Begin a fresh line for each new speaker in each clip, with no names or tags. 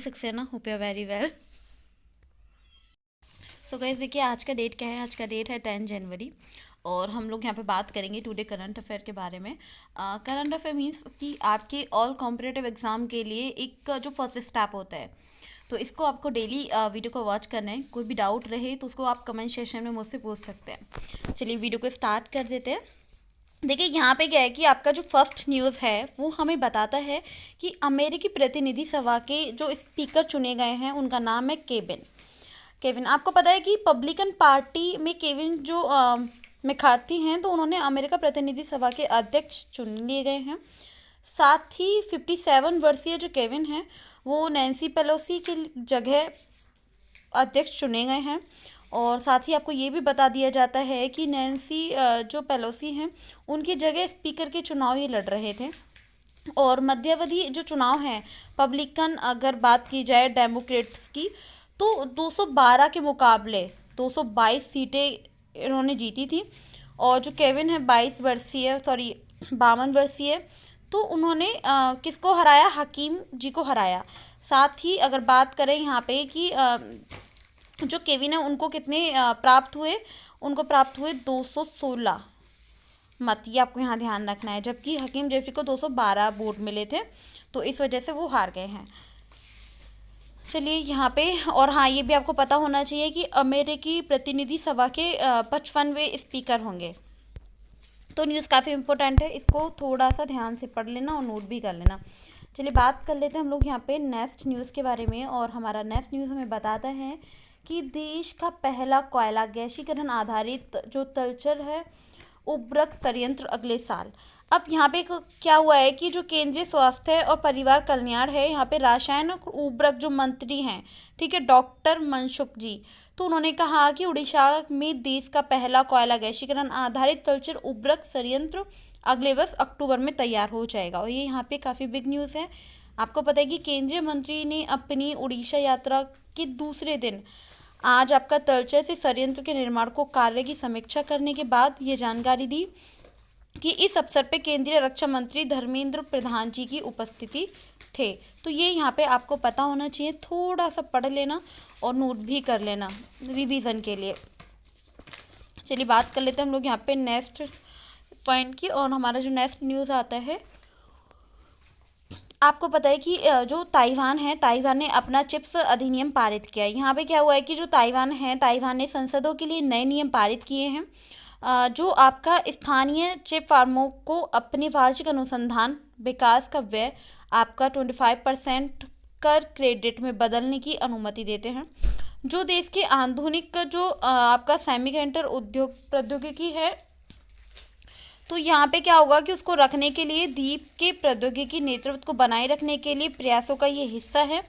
Saxena, hope you are very well. So guys देखिए आज का डेट क्या है। आज का डेट है 10 जनवरी और हम लोग यहाँ पे बात करेंगे टुडे करंट अफेयर के बारे में। करंट अफेयर मीन्स कि आपके ऑल कॉम्पिटिटिव एग्जाम के लिए एक जो फर्स्ट स्टेप होता है, तो इसको आपको डेली वीडियो को वॉच करना है। कोई भी डाउट रहे तो उसको आप कमेंट सेक्शन में मुझसे पूछ सकते हैं। चलिए वीडियो को स्टार्ट कर देते हैं। देखिए यहाँ पे क्या है कि आपका जो फर्स्ट न्यूज़ है वो हमें बताता है कि अमेरिकी प्रतिनिधि सभा के जो स्पीकर चुने गए हैं उनका नाम है केविन। केविन, आपको पता है कि पब्लिकन पार्टी में केविन जो मैकार्थी हैं, तो उन्होंने अमेरिका प्रतिनिधि सभा के अध्यक्ष चुन लिए गए हैं। साथ ही 57 वर्षीय जो केविन हैं वो नैन्सी पेलोसी की जगह अध्यक्ष चुने गए हैं। और साथ ही आपको ये भी बता दिया जाता है कि नैन्सी जो पेलोसी हैं उनकी जगह स्पीकर के चुनाव ये लड़ रहे थे। और मध्यावधि जो चुनाव हैं पब्लिकन, अगर बात की जाए डेमोक्रेट्स की, तो 212 के मुकाबले 222 सीटें इन्होंने जीती थी। और जो केविन है 52 वर्षीय, तो उन्होंने किसको हराया? हकीम जी को हराया। साथ ही अगर बात करें यहाँ पे कि जो केविन है उनको कितने प्राप्त हुए? उनको प्राप्त हुए 216 मत, ये आपको यहाँ ध्यान रखना है। जबकि हकीम जैफी को 212 वोट मिले थे, तो इस वजह से वो हार गए हैं। चलिए यहाँ पे, और हाँ ये भी आपको पता होना चाहिए कि अमेरिकी प्रतिनिधि सभा के 55वें स्पीकर होंगे। तो न्यूज़ काफ़ी इंपॉर्टेंट है, इसको थोड़ा सा ध्यान से पढ़ लेना और नोट भी कर लेना। चलिए बात कर लेते हैं हम लोग यहाँ पे नेक्स्ट न्यूज़ के बारे में। और हमारा नेक्स्ट न्यूज़ हमें बताता है कि देश का पहला कोयला गैसीकरण आधारित जो तलचर है उर्वरक संयंत्र अगले साल। अब यहाँ पे क्या हुआ है कि जो केंद्रीय स्वास्थ्य और परिवार कल्याण है, यहाँ पे रसायन और उर्वरक जो मंत्री हैं, ठीक है, डॉक्टर मनसुख जी, तो उन्होंने कहा कि उड़ीसा में देश का पहला कोयला गैसीकरण आधारित तलचर उर्वरक संयंत्र अगले वर्ष अक्टूबर में तैयार हो जाएगा। और ये यहाँ पे काफ़ी बिग न्यूज़ है। आपको पता है कि केंद्रीय मंत्री ने अपनी उड़ीसा यात्रा के दूसरे दिन आज आपका तलचर से संयंत्र के निर्माण को कार्य की समीक्षा करने के बाद ये जानकारी दी कि इस अवसर पे केंद्रीय रक्षा मंत्री धर्मेंद्र प्रधान जी की उपस्थिति थे। तो ये यहाँ पे आपको पता होना चाहिए, थोड़ा सा पढ़ लेना और नोट भी कर लेना रिवीजन के लिए। चलिए बात कर लेते हैं हम लोग यहाँ पे नेक्स्ट पॉइंट की। और हमारा जो नेक्स्ट न्यूज़ आता है, आपको पता है कि जो ताइवान है, ताइवान ने अपना चिप्स अधिनियम पारित किया है। यहाँ पे क्या हुआ है कि जो ताइवान है, ताइवान ने संसदों के लिए नए नियम पारित किए हैं जो आपका स्थानीय चिप फार्मों को अपने वार्षिक अनुसंधान विकास का व्यय आपका 25% कर क्रेडिट में बदलने की अनुमति देते हैं। जो देश के आधुनिक जो आपका सेमीकंडक्टर उद्योग प्रौद्योगिकी है, तो यहाँ पे क्या होगा कि उसको रखने के लिए द्वीप के प्रौद्योगिकी नेतृत्व को बनाए रखने के लिए प्रयासों का ये हिस्सा है।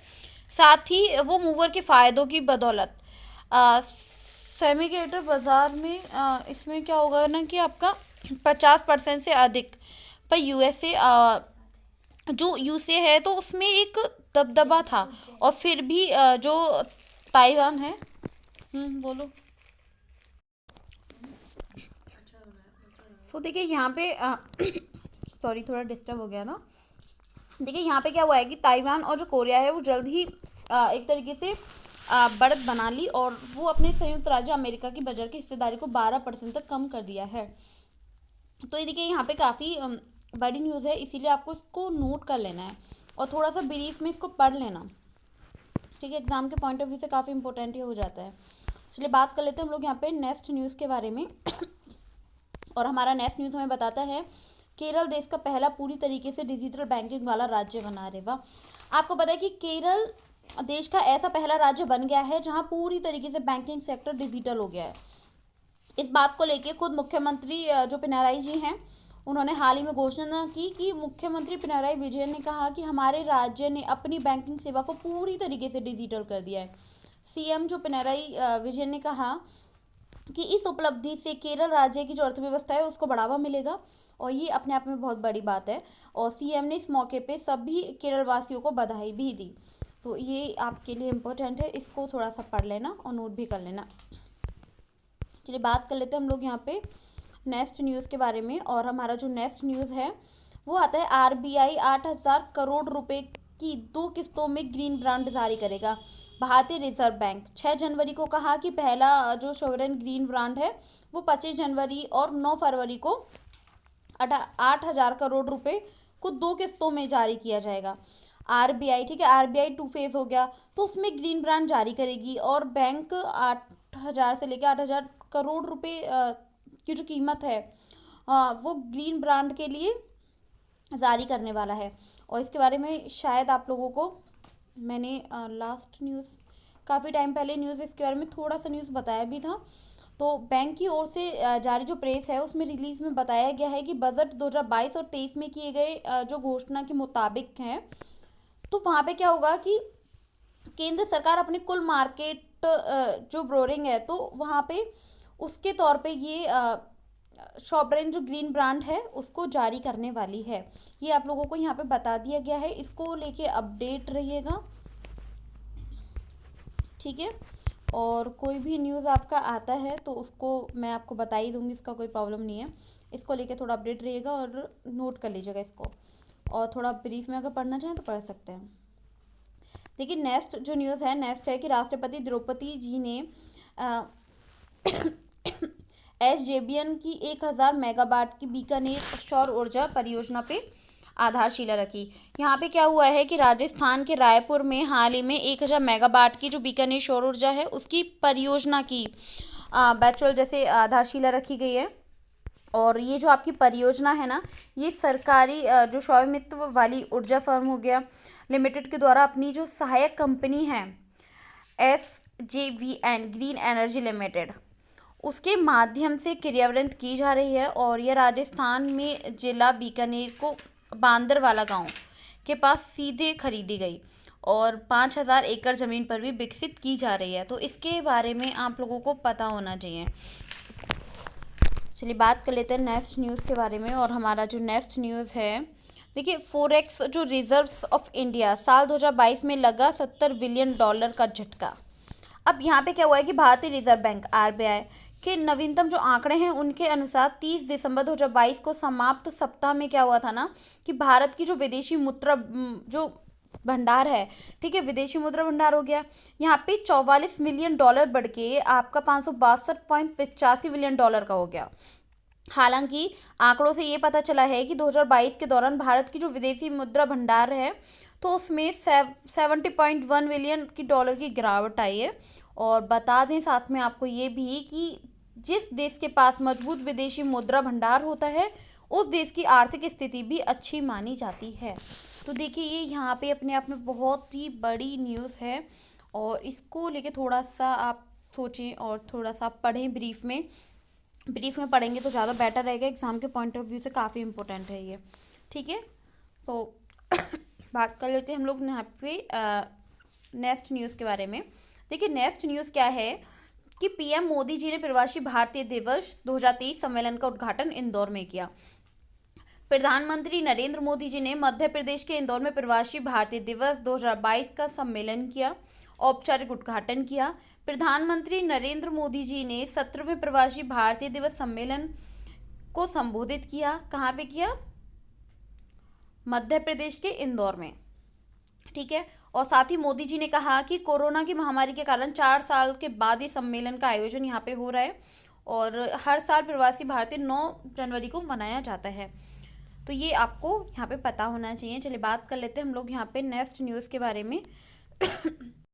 साथ ही वो मूवर के फ़ायदों की बदौलत सेमीकंडक्टर बाज़ार में इसमें क्या होगा ना कि आपका 50% से अधिक पर यूएसए जो यूएसए है तो उसमें एक दबदबा था। और फिर भी जो ताइवान है, बोलो। सो देखिए यहाँ पे सॉरी थोड़ा डिस्टर्ब हो गया ना। देखिए यहाँ पे क्या हुआ है कि ताइवान और जो कोरिया है वो जल्द ही एक तरीके से बढ़त बना ली और वो अपने संयुक्त राज्य अमेरिका की बजट की हिस्सेदारी को 12% तक कम कर दिया है। तो ये देखिए यहाँ पे काफ़ी बड़ी न्यूज़ है, इसीलिए आपको इसको नोट कर लेना है और थोड़ा सा ब्रीफ में इसको पढ़ लेना, ठीक है। एग्जाम के पॉइंट ऑफ व्यू से काफ़ी इंपॉर्टेंट ये हो जाता है। चलिए बात कर लेते हैं हम लोग यहाँ पे नेक्स्ट न्यूज़ के बारे में। और हमारा नेक्स्ट न्यूज़ हमें बताता है केरल देश का पहला पूरी तरीके से डिजिटल बैंकिंग वाला राज्य बना रहेगा। आपको पता है कि केरल देश का ऐसा पहला राज्य बन गया है जहां पूरी तरीके से बैंकिंग सेक्टर डिजिटल हो गया है। इस बात को लेके खुद मुख्यमंत्री जो पिनाराई जी हैं उन्होंने हाल ही में घोषणा की कि मुख्यमंत्री पिनाराई विजयन ने कहा कि हमारे राज्य ने अपनी बैंकिंग सेवा को पूरी तरीके से डिजिटल कर दिया है। सीएम जो पिनाराई विजयन ने कहा कि इस उपलब्धि से केरल राज्य की जो अर्थव्यवस्था है उसको बढ़ावा मिलेगा और ये अपने आप में बहुत बड़ी बात है। और सीएम ने इस मौके पे सभी केरल वासियों को बधाई भी दी। तो ये आपके लिए इम्पोर्टेंट है, इसको थोड़ा सा पढ़ लेना और नोट भी कर लेना। चलिए बात कर लेते हैं हम लोग यहाँ पे नेक्स्ट न्यूज़ के बारे में। और हमारा जो नेक्स्ट न्यूज़ है वो आता है आरबीआई 8,000 करोड़ रुपए की 2 किस्तों में ग्रीन बॉन्ड जारी करेगा। भारतीय रिजर्व बैंक 6 जनवरी को कहा कि पहला जो सॉवरेन ग्रीन बॉन्ड है वो 25 जनवरी और 9 फरवरी को 8,000 करोड़ रुपए को 2 किस्तों में जारी किया जाएगा। आरबीआई, ठीक है, आरबीआई 2 फेज हो गया, तो उसमें ग्रीन बॉन्ड जारी करेगी और बैंक 8,000 से लेकर 8,000 करोड़ रुपए की जो कीमत है वो ग्रीन बॉन्ड के लिए जारी करने वाला है। और इसके बारे में शायद आप लोगों को मैंने लास्ट न्यूज़, काफ़ी टाइम पहले न्यूज़ इसके बारे में थोड़ा सा न्यूज़ बताया भी था। तो बैंक की ओर से जारी जो प्रेस है उसमें रिलीज में बताया गया है कि बजट 2022 और 23 में किए गए जो घोषणा के मुताबिक हैं, तो वहाँ पे क्या होगा कि केंद्र सरकार अपने कुल मार्केट जो ब्रोरिंग है तो वहाँ पे उसके तौर पे ये सॉवरेन जो ग्रीन बॉन्ड है उसको जारी करने वाली है। ये आप लोगों को यहाँ पे बता दिया गया है, इसको लेके अपडेट रहिएगा, ठीक है। और कोई भी न्यूज़ आपका आता है तो उसको मैं आपको बता ही दूँगी, इसका कोई प्रॉब्लम नहीं है। इसको लेके थोड़ा अपडेट रहिएगा और नोट कर लीजिएगा इसको, और थोड़ा ब्रीफ में अगर पढ़ना चाहें तो पढ़ सकते हैं। देखिए नेक्स्ट जो न्यूज़ है, नेक्स्ट है कि राष्ट्रपति द्रौपदी जी ने एसजेवीएन की 1,000 मेगावाट की बीकानेर सौर ऊर्जा परियोजना पे आधारशिला रखी। यहाँ पे क्या हुआ है कि राजस्थान के रायपुर में हाल ही में 1,000 मेगावाट की जो बीकानेर सौर ऊर्जा है उसकी परियोजना की बैचुअल जैसे आधारशिला रखी गई है। और ये जो आपकी परियोजना है ना, ये सरकारी जो स्वामित्व वाली ऊर्जा फर्म हो गया लिमिटेड के द्वारा अपनी जो सहायक कंपनी है एसजेवीएन ग्रीन एनर्जी लिमिटेड उसके माध्यम से क्रियान्वित की जा रही है। और यह राजस्थान में जिला बीकानेर को बांदरवाला गांव के पास सीधे खरीदी गई और 5,000 एकड़ ज़मीन पर भी विकसित की जा रही है। तो इसके बारे में आप लोगों को पता होना चाहिए। चलिए बात कर लेते हैं नेक्स्ट न्यूज़ के बारे में। और हमारा जो नेक्स्ट न्यूज़ है, देखिए फॉरेक्स जो रिजर्व्स ऑफ इंडिया साल 2022 में लगा $70 बिलियन का झटका। अब यहाँ पे क्या हुआ है कि भारतीय रिजर्व बैंक आरबीआई के नवीनतम जो आंकड़े हैं उनके अनुसार 30 दिसंबर 2022 को समाप्त सप्ताह में क्या हुआ था ना कि भारत की जो विदेशी मुद्रा जो भंडार है, ठीक है, विदेशी मुद्रा भंडार हो गया यहाँ पे $44 मिलियन बढ़ के आपका $562.85 बिलियन का हो गया। हालांकि आंकड़ों से ये पता चला है कि 2022 के दौरान भारत की जो विदेशी मुद्रा भंडार है तो उसमें 70.1 बिलियन की गिरावट आई है। और बता दें साथ में आपको ये भी कि जिस देश के पास मजबूत विदेशी मुद्रा भंडार होता है उस देश की आर्थिक स्थिति भी अच्छी मानी जाती है। तो देखिए ये यहाँ पे अपने आप में बहुत ही बड़ी न्यूज़ है और इसको लेके थोड़ा सा आप सोचें और थोड़ा सा पढ़ें ब्रीफ में पढ़ेंगे तो ज़्यादा बेटर रहेगा, एग्ज़ाम के पॉइंट ऑफ व्यू से काफ़ी इंपॉर्टेंट है ये, ठीक है। तो बात कर लेते हैं हम लोग यहाँ पे नेक्स्ट न्यूज़ के बारे में। देखिए नेक्स्ट न्यूज़ क्या है कि पीएम मोदी जी ने प्रवासी भारतीय दिवस 2023 सम्मेलन का उद्घाटन इंदौर में किया। प्रधानमंत्री नरेंद्र मोदी जी ने मध्य प्रदेश के इंदौर में प्रवासी भारतीय दिवस 2022 का सम्मेलन किया, औपचारिक उद्घाटन किया। प्रधानमंत्री नरेंद्र मोदी जी ने 17वें प्रवासी भारतीय दिवस सम्मेलन को संबोधित किया। कहाँ पे किया? मध्य प्रदेश के इंदौर में, ठीक है। और साथ ही मोदी जी ने कहा कि कोरोना की महामारी के कारण 4 साल के बाद ही सम्मेलन का आयोजन यहाँ पे हो रहा है और हर साल प्रवासी भारतीय 9 जनवरी को मनाया जाता है। तो ये आपको यहाँ पे पता होना चाहिए। चलिए बात कर लेते हैं हम लोग यहाँ पे नेक्स्ट न्यूज़ के बारे में।